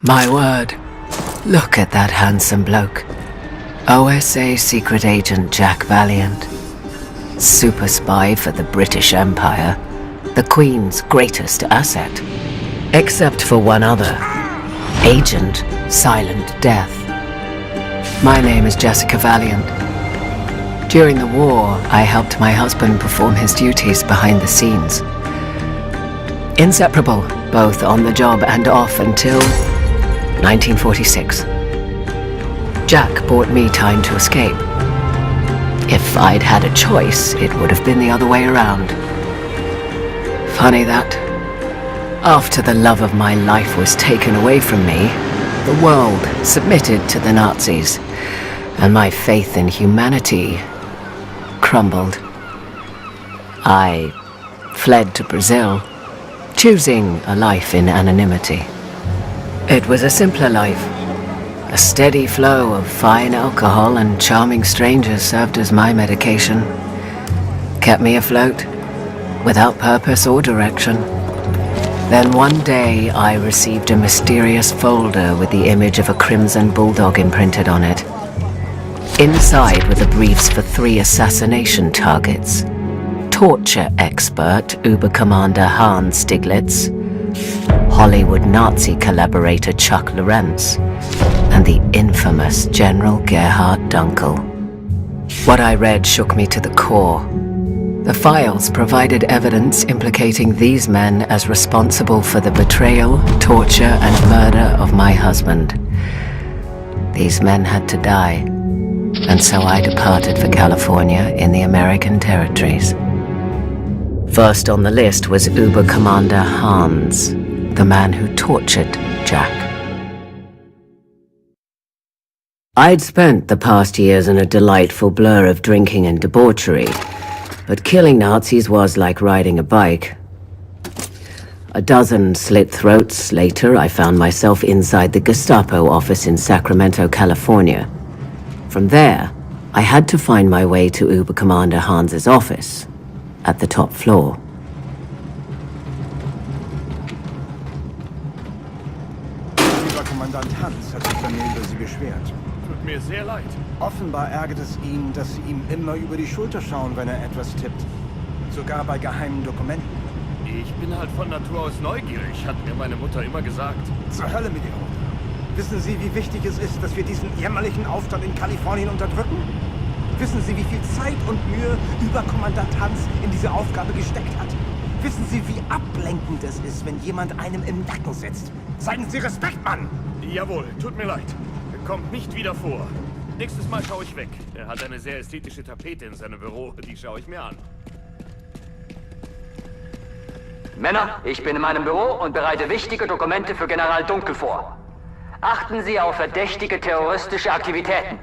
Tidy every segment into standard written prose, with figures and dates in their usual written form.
My word, look at that handsome bloke. OSA secret agent Jack Valiant. Super spy for the British Empire. The Queen's greatest asset. Except for one other. Agent Silent Death. My name is Jessica Valiant. During the war, I helped my husband perform his duties behind the scenes. Inseparable, both on the job and off until 1946. Jack bought me time to escape. If I'd had a choice, it would have been the other way around. Funny that. After the love of my life was taken away from me, the world submitted to the Nazis, and my faith in humanity crumbled. I fled to Brazil, choosing a life in anonymity. It was a simpler life. A steady flow of fine alcohol and charming strangers served as my medication. Kept me afloat, without purpose or direction. Then one day I received a mysterious folder with the image of a crimson bulldog imprinted on it. Inside were the briefs for 3 assassination targets. Torture expert Uber-Commander Hans Stiglitz, Hollywood Nazi collaborator Chuck Lorentz, and the infamous General Gerhard Dunkel. What I read shook me to the core. The files provided evidence implicating these men as responsible for the betrayal, torture, and murder of my husband. These men had to die, and so I departed for California in the American territories. First on the list was Uber-Commander Hans, the man who tortured Jack. I'd spent the past years in a delightful blur of drinking and debauchery, but killing Nazis was like riding a bike. A dozen slit throats later, I found myself inside the Gestapo office in Sacramento, California. From there, I had to find my way to Uber-Commander Hans's office, at the top floor. Kommandant Hans hat sich bei mir über Sie beschwert. Tut mir sehr leid. Offenbar ärgert es ihn, dass Sie ihm immer über die Schulter schauen, wenn er etwas tippt. Sogar bei geheimen Dokumenten. Ich bin halt von Natur aus neugierig, hat mir meine Mutter immer gesagt. Zur Hölle mit Ihrer Mutter. Wissen Sie, wie wichtig es ist, dass wir diesen jämmerlichen Aufstand in Kalifornien unterdrücken? Wissen Sie, wie viel Zeit und Mühe Überkommandant Hans in diese Aufgabe gesteckt hat? Wissen Sie, wie ablenkend es ist, wenn jemand einem im Nacken sitzt? Zeigen Sie Respekt, Mann! Jawohl, tut mir leid. Kommt nicht wieder vor. Nächstes Mal schaue ich weg. Er hat eine sehr ästhetische Tapete in seinem Büro. Die schaue ich mir an. Männer, ich bin in meinem Büro und bereite wichtige Dokumente für General Dunkel vor. Achten Sie auf verdächtige terroristische Aktivitäten.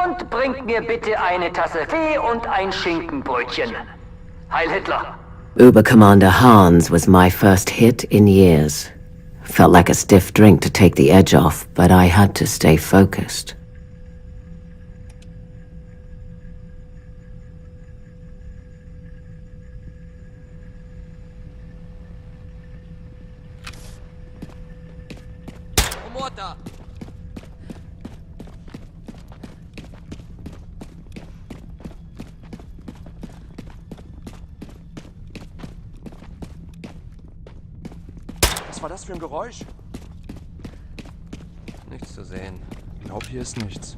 Und bringt mir bitte eine Tasse Tee und ein Schinkenbrötchen. Heil Hitler! Uber-Commander Hans was my first hit in years. Felt like a stiff drink to take the edge off, but I had to stay focused. Was war das für ein Geräusch? Nichts zu sehen. Ich glaube, hier ist nichts.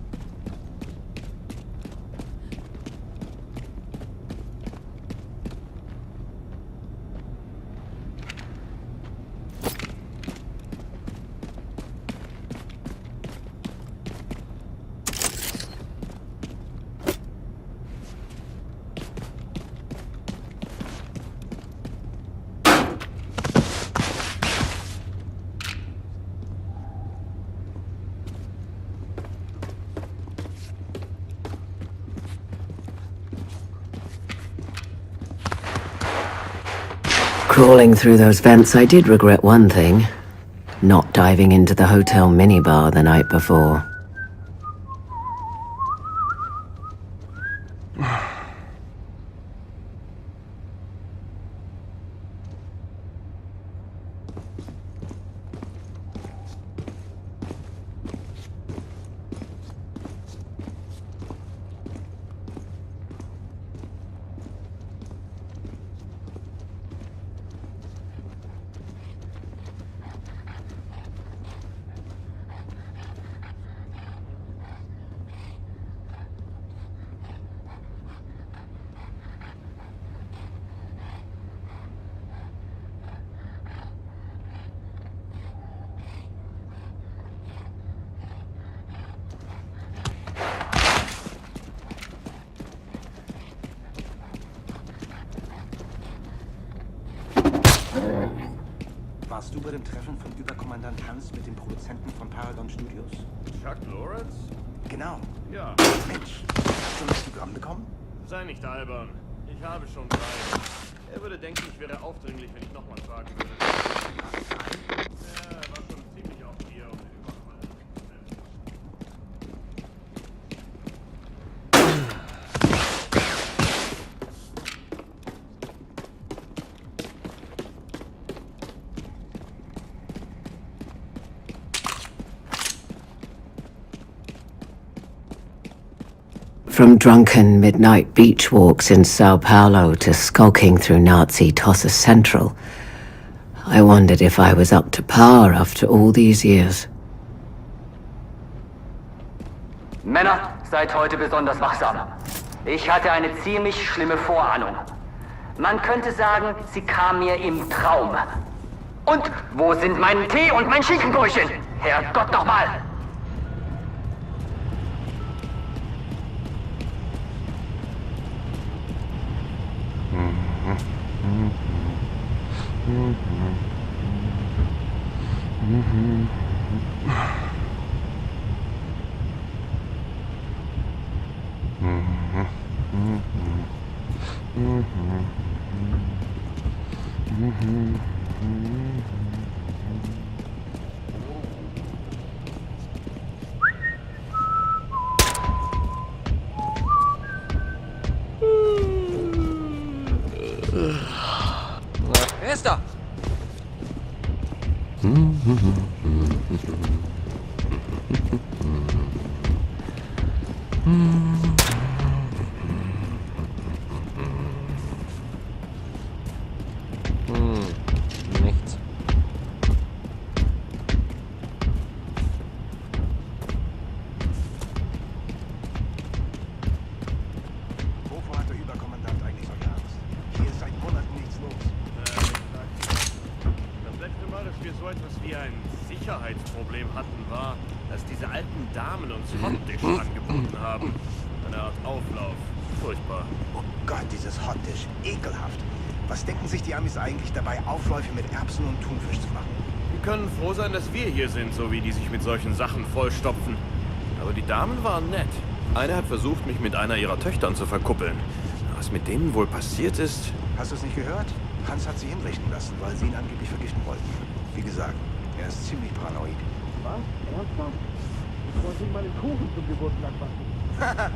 Crawling through those vents, I did regret one thing. Not diving into the hotel minibar the night before. du bei dem Treffen von Überkommandant Hans mit dem Produzenten von Paragon Studios? Chuck Lawrence? Genau. Ja, Mensch, hast du ein Autogramm bekommen? sei nicht albern. Ich habe schon 3. Er würde denken, ich wäre aufdringlich, wenn ich nochmal fragen würde. Ja, er war schon ziemlich auf mir und den Überfall. From drunken midnight beach walks in Sao Paulo to skulking through Nazi Tosses Central, I wondered if I was up to par after all these years. Männer, seid heute besonders wachsam. Ich hatte eine ziemlich schlimme Vorahnung. Man könnte sagen, sie kam mir im Traum. Und wo sind mein Tee und mein Schinkenbrötchen? Herrgott nochmal! Wer ist da? Nichts. Wovor hat der Überkommandant eigentlich solche Angst? Hier ist seit Monaten nichts los. Das letzte Mal, dass wir so etwas wie ein Sicherheitsproblem hatten, war, dass diese alten Damen uns Hotdish angeboten haben. Eine Art Auflauf. Furchtbar. Oh Gott, dieses Hotdish. Ekelhaft. Was denken sich die Amis eigentlich dabei, Aufläufe mit Erbsen und Thunfisch zu machen? Wir können froh sein, dass wir hier sind, so wie die sich mit solchen Sachen vollstopfen. Aber die Damen waren nett. Eine hat versucht, mich mit einer ihrer Töchtern zu verkuppeln. Was mit denen wohl passiert ist? Hast du es nicht gehört? Hans hat sie hinrichten lassen, weil sie ihn angeblich vergiften wollten. Wie gesagt, er ist ziemlich paranoid. Was? Ernsthaft? Ich wollte ihm meinen Kuchen zum Geburtstag backen.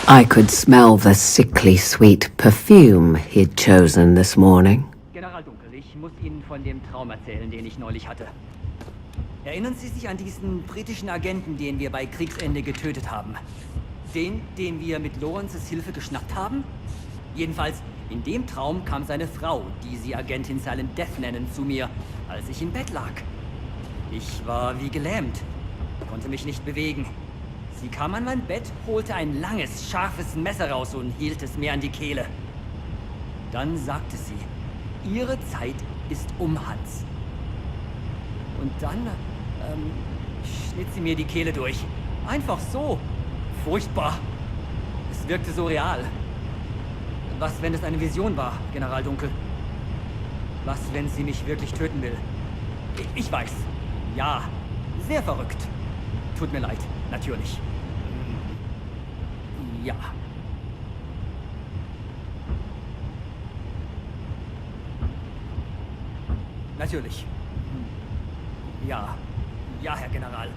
I could smell the sickly sweet perfume he'd chosen this morning. General Dunkel, ich muss Ihnen von dem Traum erzählen, den ich neulich hatte. Erinnern Sie sich an diesen britischen Agenten, den wir bei Kriegsende getötet haben? Den wir mit Lawrences Hilfe geschnappt haben? Jedenfalls, in dem Traum kam seine Frau, die Sie Agentin Silent Death nennen, zu mir, als ich im Bett lag. Ich war wie gelähmt, konnte mich nicht bewegen. Sie kam an mein Bett, holte ein langes, scharfes Messer raus und hielt es mir an die Kehle. Dann sagte sie, Ihre Zeit ist um, Hans. Und dann schnitt sie mir die Kehle durch. Einfach so. Furchtbar. Es wirkte so real. Was, wenn es eine Vision war, General Dunkel? Was, wenn sie mich wirklich töten will? Ich weiß. Ja, sehr verrückt. Tut mir leid, natürlich. Ja. Natürlich. Ja. Ja, Herr General.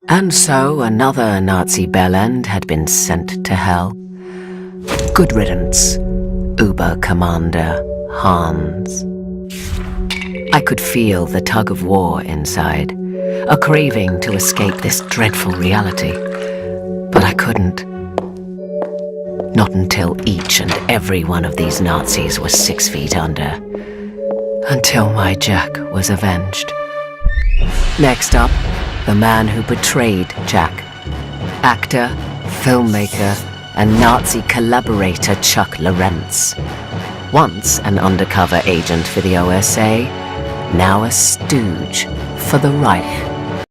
And so another Nazi bellend had been sent to hell. Good riddance, Uber-Commander Hans. I could feel the tug of war inside, a craving to escape this dreadful reality. But I couldn't. Not until each and every one of these Nazis was 6 feet under. Until my Jack was avenged. Next up, the man who betrayed Jack. Actor, filmmaker, and Nazi collaborator Chuck Lorentz. Once an undercover agent for the OSA, now a stooge for the Reich.